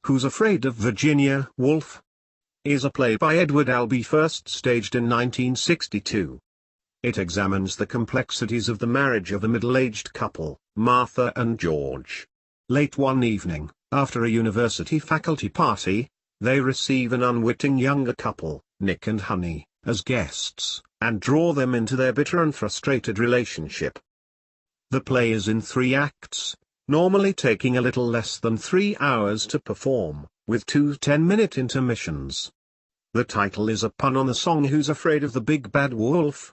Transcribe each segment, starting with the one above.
Who's Afraid of Virginia Woolf? Is a play by Edward Albee, first staged in 1962. It examines the complexities of the marriage of a middle-aged couple, Martha and George. Late one evening, after a university faculty party, they receive an unwitting younger couple, Nick and Honey, as guests, and draw them into their bitter and frustrated relationship. The play is in 3 acts, normally taking a little less than 3 hours to perform, with 2 10-minute intermissions. The title is a pun on the song Who's Afraid of the Big Bad Wolf?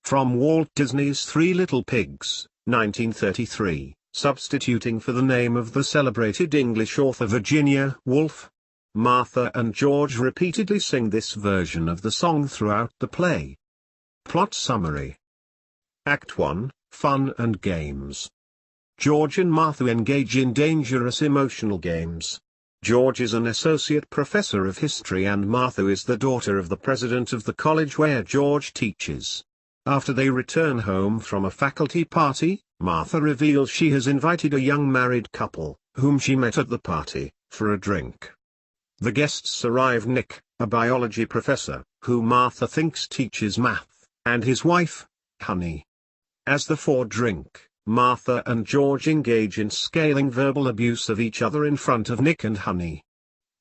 From Walt Disney's Three Little Pigs, 1933, substituting for the name of the celebrated English author Virginia Woolf. Martha and George repeatedly sing this version of the song throughout the play. Plot summary. Act 1, Fun and Games. George and Martha engage in dangerous emotional games. George is an associate professor of history and Martha is the daughter of the president of the college where George teaches. After they return home from a faculty party, Martha reveals she has invited a young married couple, whom she met at the party, for a drink. The guests arrive: Nick, a biology professor, who Martha thinks teaches math, and his wife, Honey. As the 4 drink, Martha and George engage in scathing verbal abuse of each other in front of Nick and Honey.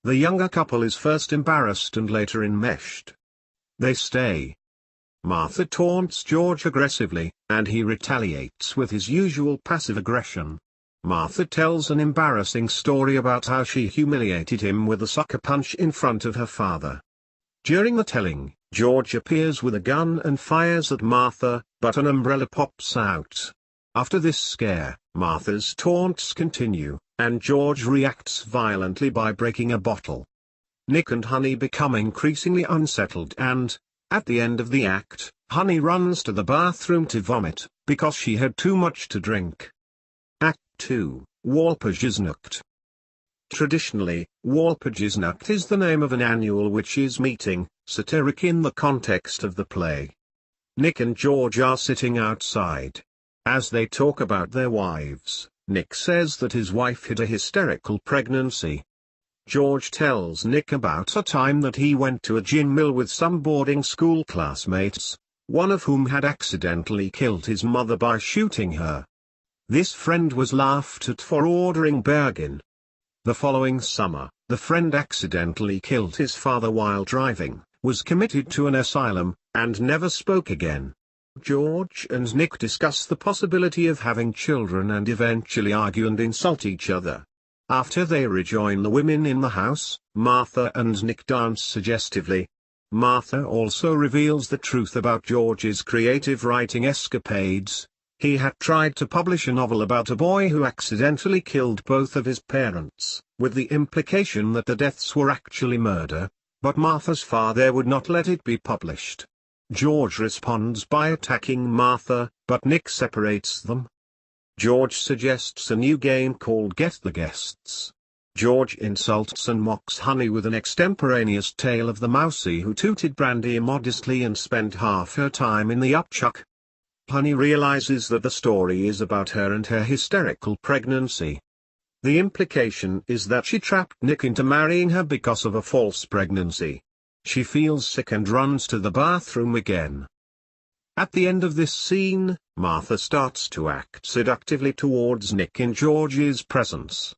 The younger couple is first embarrassed and later enmeshed. They stay. Martha taunts George aggressively, and he retaliates with his usual passive aggression. Martha tells an embarrassing story about how she humiliated him with a sucker punch in front of her father. During the telling, George appears with a gun and fires at Martha, but an umbrella pops out. After this scare, Martha's taunts continue, and George reacts violently by breaking a bottle. Nick and Honey become increasingly unsettled and, at the end of the act, Honey runs to the bathroom to vomit, because she had too much to drink. Act 2, Walpurgisnacht. Traditionally, Walpurgisnacht is the name of an annual witches' meeting, satiric in the context of the play. Nick and George are sitting outside. As they talk about their wives, Nick says that his wife had a hysterical pregnancy. George tells Nick about a time that he went to a gin mill with some boarding school classmates, one of whom had accidentally killed his mother by shooting her. This friend was laughed at for ordering Bergin. The following summer, the friend accidentally killed his father while driving, was committed to an asylum, and never spoke again. George and Nick discuss the possibility of having children and eventually argue and insult each other. After they rejoin the women in the house, Martha and Nick dance suggestively. Martha also reveals the truth about George's creative writing escapades. He had tried to publish a novel about a boy who accidentally killed both of his parents, with the implication that the deaths were actually murder, but Martha's father would not let it be published. George responds by attacking Martha, but Nick separates them. George suggests a new game called Get the Guests. George insults and mocks Honey with an extemporaneous tale of the mousie who tooted brandy immodestly and spent half her time in the upchuck. Honey realizes that the story is about her and her hysterical pregnancy. The implication is that she trapped Nick into marrying her because of a false pregnancy. She feels sick and runs to the bathroom again. At the end of this scene, Martha starts to act seductively towards Nick in George's presence.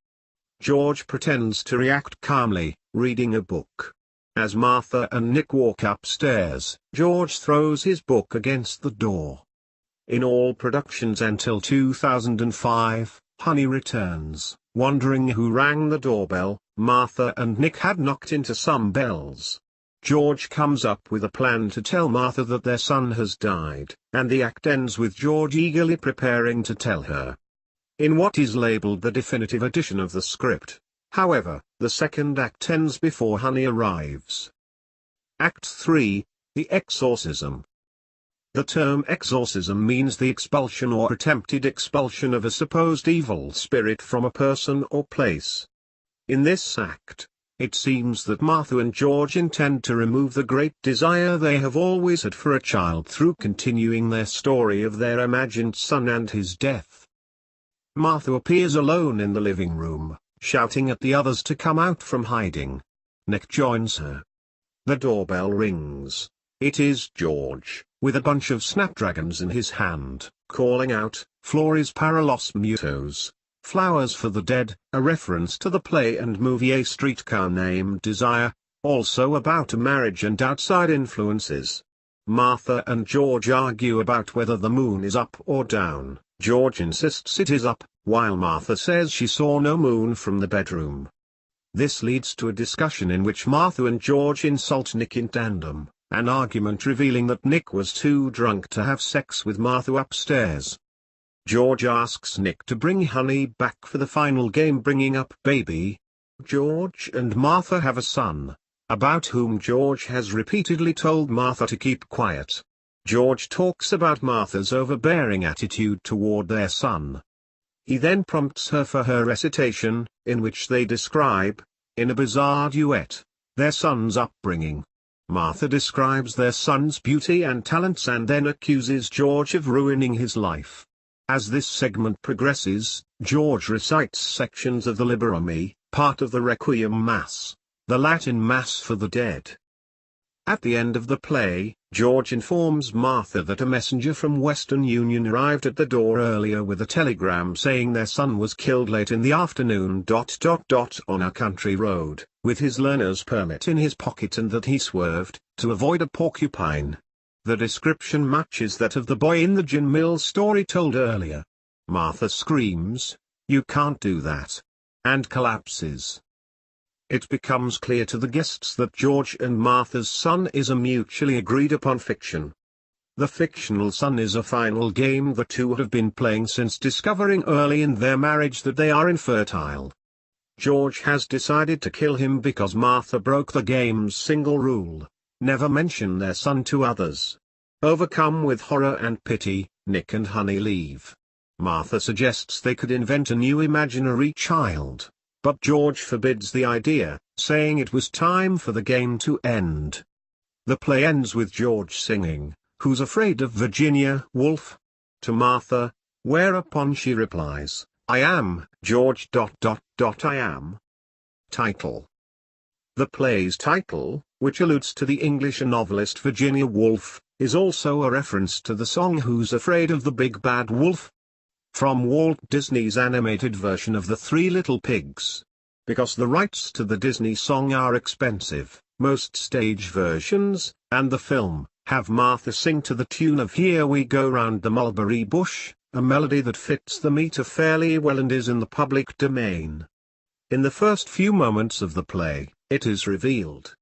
George pretends to react calmly, reading a book. As Martha and Nick walk upstairs, George throws his book against the door. In all productions until 2005, Honey returns, wondering who rang the doorbell. Martha and Nick had knocked into some bells. George comes up with a plan to tell Martha that their son has died, and the act ends with George eagerly preparing to tell her. In what is labeled the definitive edition of the script, however, the second act ends before Honey arrives. Act 3, The Exorcism. The term exorcism means the expulsion or attempted expulsion of a supposed evil spirit from a person or place. In this act, it seems that Martha and George intend to remove the great desire they have always had for a child through continuing their story of their imagined son and his death. Martha appears alone in the living room, shouting at the others to come out from hiding. Nick joins her. The doorbell rings. It is George, with a bunch of snapdragons in his hand, calling out, "Flores para los muertos," flowers for the dead, a reference to the play and movie A Streetcar Named Desire, also about a marriage and outside influences. Martha and George argue about whether the moon is up or down. George insists it is up, while Martha says she saw no moon from the bedroom. This leads to a discussion in which Martha and George insult Nick in tandem, an argument revealing that Nick was too drunk to have sex with Martha upstairs. George asks Nick to bring Honey back for the final game, bringing up baby. George and Martha have a son, about whom George has repeatedly told Martha to keep quiet. George talks about Martha's overbearing attitude toward their son. He then prompts her for her recitation, in which they describe, in a bizarre duet, their son's upbringing. Martha describes their son's beauty and talents and then accuses George of ruining his life. As this segment progresses, George recites sections of the Liberami, part of the Requiem Mass, the Latin Mass for the dead. At the end of the play, George informs Martha that a messenger from Western Union arrived at the door earlier with a telegram saying their son was killed late in the afternoon on a country road, with his learner's permit in his pocket, and that he swerved to avoid a porcupine. The description matches that of the boy in the gin mill story told earlier. Martha screams, "You can't do that," and collapses. It becomes clear to the guests that George and Martha's son is a mutually agreed upon fiction. The fictional son is a final game the two have been playing since discovering early in their marriage that they are infertile. George has decided to kill him because Martha broke the game's single rule: never mention their son to others. Overcome with horror and pity, Nick and Honey leave. Martha suggests they could invent a new imaginary child, but George forbids the idea, saying it was time for the game to end. The play ends with George singing, "Who's Afraid of Virginia Woolf?" to Martha, whereupon she replies, "I am, George ... I am." Title. The play's title, which alludes to the English novelist Virginia Woolf, is also a reference to the song "Who's Afraid of the Big Bad Wolf?" from Walt Disney's animated version of The Three Little Pigs. Because the rights to the Disney song are expensive, most stage versions, and the film, have Martha sing to the tune of "Here We Go Round the Mulberry Bush," a melody that fits the meter fairly well and is in the public domain. In the first few moments of the play, it is revealed